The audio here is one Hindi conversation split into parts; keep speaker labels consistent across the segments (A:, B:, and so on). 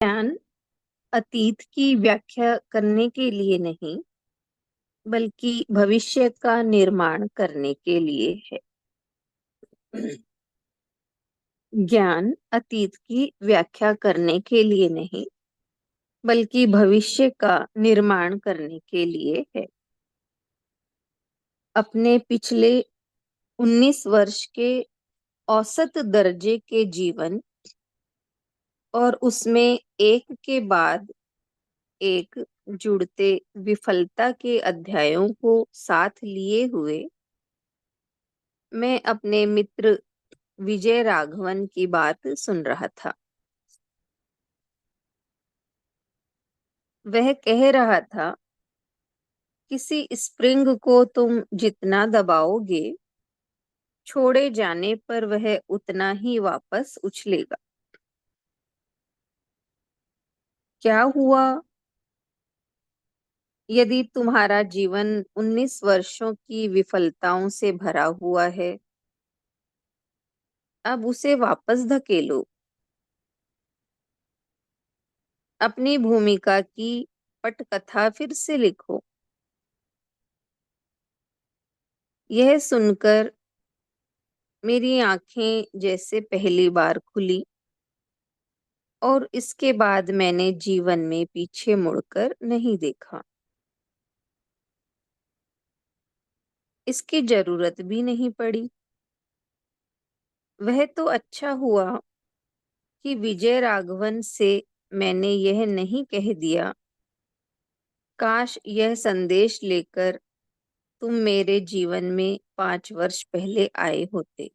A: ज्ञान अतीत की व्याख्या करने के लिए नहीं, बल्कि भविष्य का निर्माण करने के लिए है। ज्ञान अतीत की व्याख्या करने के लिए नहीं, बल्कि भविष्य का निर्माण करने के लिए है। अपने पिछले 19 वर्ष के औसत दर्जे के जीवन और उसमें एक के बाद एक जुड़ते विफलता के अध्यायों को साथ लिए हुए मैं अपने मित्र विजय राघवन की बात सुन रहा था। वह कह रहा था, किसी स्प्रिंग को तुम जितना दबाओगे, छोड़े जाने पर वह उतना ही वापस उछलेगा। क्या हुआ यदि तुम्हारा जीवन 19 वर्षों की विफलताओं से भरा हुआ है? अब उसे वापस धकेलो। अपनी भूमिका की पटकथा फिर से लिखो। यह सुनकर मेरी आंखें जैसे पहली बार खुली और इसके बाद मैंने जीवन में पीछे मुड़कर नहीं देखा। इसकी जरूरत भी नहीं पड़ी। वह तो अच्छा हुआ कि विजय राघवन से मैंने यह नहीं कह दिया, काश यह संदेश लेकर तुम मेरे जीवन में 5 वर्ष पहले आए होते।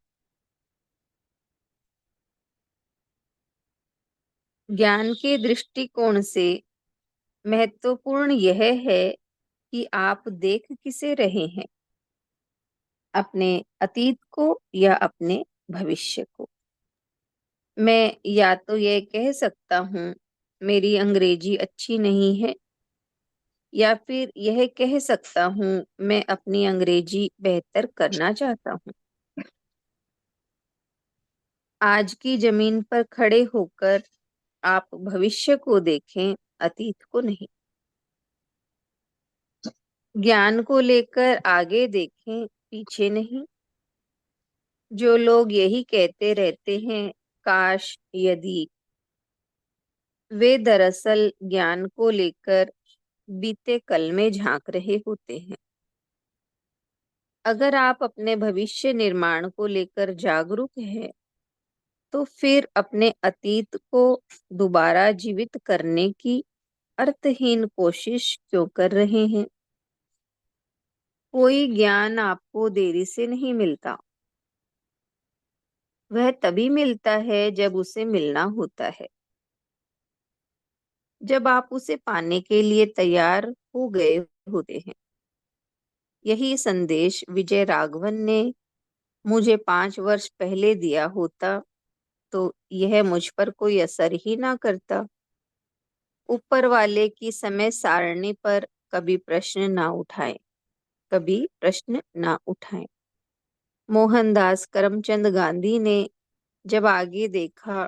A: ज्ञान के दृष्टिकोण से महत्वपूर्ण यह है कि आप देख किसे रहे हैं, अपने अतीत को या अपने भविष्य को। मैं या तो यह कह सकता हूँ, मेरी अंग्रेजी अच्छी नहीं है, या फिर यह कह सकता हूँ, मैं अपनी अंग्रेजी बेहतर करना चाहता हूँ। आज की जमीन पर खड़े होकर आप भविष्य को देखें, अतीत को नहीं। ज्ञान को लेकर आगे देखें, पीछे नहीं। जो लोग यही कहते रहते हैं, काश यदि, वे दरअसल ज्ञान को लेकर बीते कल में झांक रहे होते हैं। अगर आप अपने भविष्य निर्माण को लेकर जागरूक हैं, तो फिर अपने अतीत को दोबारा जीवित करने की अर्थहीन कोशिश क्यों कर रहे हैं? कोई ज्ञान आपको देरी से नहीं मिलता। वह तभी मिलता है जब उसे मिलना होता है, जब आप उसे पाने के लिए तैयार हो गए होते हैं। यही संदेश विजय राघवन ने मुझे 5 वर्ष पहले दिया होता, तो यह मुझ पर कोई असर ही ना करता। ऊपर वाले की समय सारणी पर कभी प्रश्न ना उठाएं, कभी प्रश्न ना उठाएं। मोहनदास करमचंद गांधी ने जब आगे देखा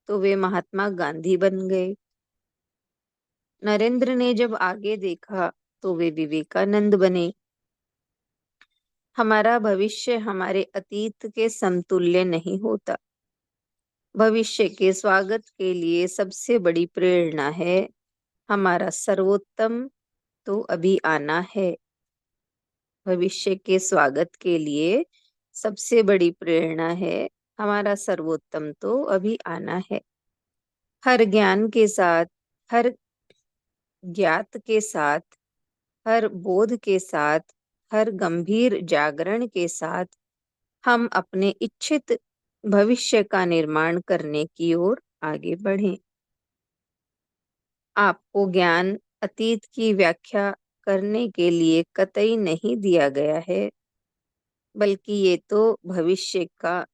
A: तो वे महात्मा गांधी बन गए। नरेंद्र ने जब आगे देखा तो वे विवेकानंद बने। हमारा भविष्य हमारे अतीत के समतुल्य नहीं होता। भविष्य के स्वागत के लिए सबसे बड़ी प्रेरणा है, हमारा सर्वोत्तम तो अभी आना है। भविष्य के स्वागत के लिए सबसे बड़ी प्रेरणा है, हमारा सर्वोत्तम तो अभी आना है। हर ज्ञान के साथ, हर ज्ञात के साथ, हर बोध के साथ, हर गंभीर जागरण के साथ हम अपने इच्छित भविष्य का निर्माण करने की ओर आगे बढ़ें। आपको ज्ञान अतीत की व्याख्या करने के लिए कतई नहीं दिया गया है, बल्कि ये तो भविष्य का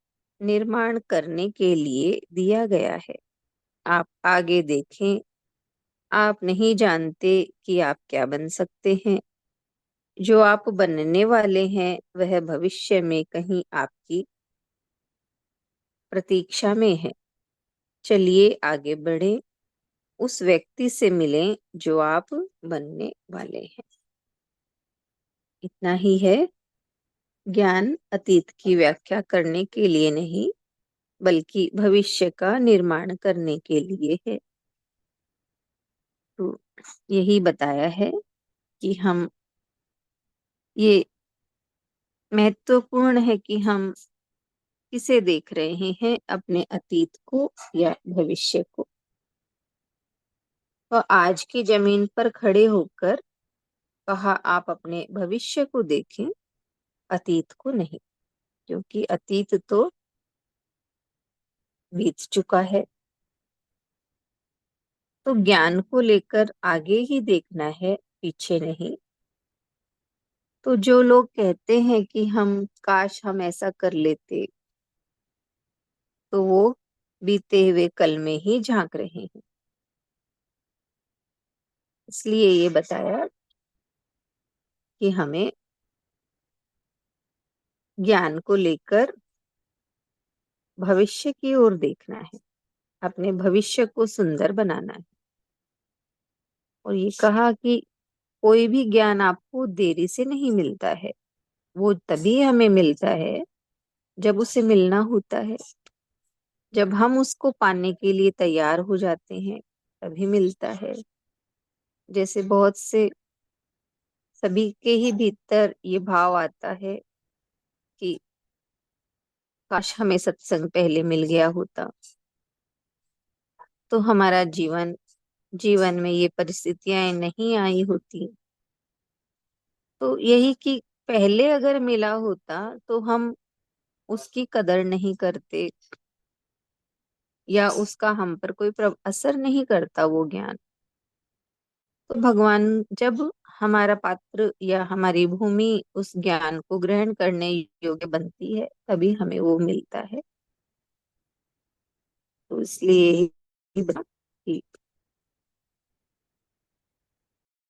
A: निर्माण करने के लिए दिया गया है। आप आगे देखें। आप नहीं जानते कि आप क्या बन सकते हैं। जो आप बनने वाले हैं, वह भविष्य में कहीं आपकी प्रतीक्षा में है। चलिए आगे बढ़े, उस व्यक्ति से मिलें जो आप बनने वाले हैं। इतना ही है। ज्ञान अतीत की व्याख्या करने के लिए नहीं, बल्कि भविष्य का निर्माण करने के लिए है। तो यही बताया है कि हम ये महत्वपूर्ण है कि हम किसे देख रहे हैं, अपने अतीत को या भविष्य को। तो आज की जमीन पर खड़े होकर कहा, आप अपने भविष्य को देखें, अतीत को नहीं, क्योंकि अतीत तो बीत चुका है। तो ज्ञान को लेकर आगे ही देखना है, पीछे नहीं। तो जो लोग कहते हैं कि हम काश हम ऐसा कर लेते, तो वो बीते हुए कल में ही झांक रहे हैं। इसलिए ये बताया कि हमें ज्ञान को लेकर भविष्य की ओर देखना है, अपने भविष्य को सुंदर बनाना है। और ये कहा कि कोई भी ज्ञान आपको देरी से नहीं मिलता है, वो तभी हमें मिलता है जब उसे मिलना होता है। जब हम उसको पाने के लिए तैयार हो जाते हैं, तभी मिलता है। जैसे बहुत से सभी के ही भीतर ये भाव आता है कि काश हमें सत्संग पहले मिल गया होता, तो हमारा जीवन में ये परिस्थितियां नहीं आई होती। तो यही कि पहले अगर मिला होता तो हम उसकी कदर नहीं करते, या उसका हम पर कोई असर नहीं करता वो ज्ञान। तो भगवान जब हमारा पात्र या हमारी भूमि उस ज्ञान को ग्रहण करने योग्य बनती है, तभी हमें वो मिलता है। तो इसलिए ही बता कि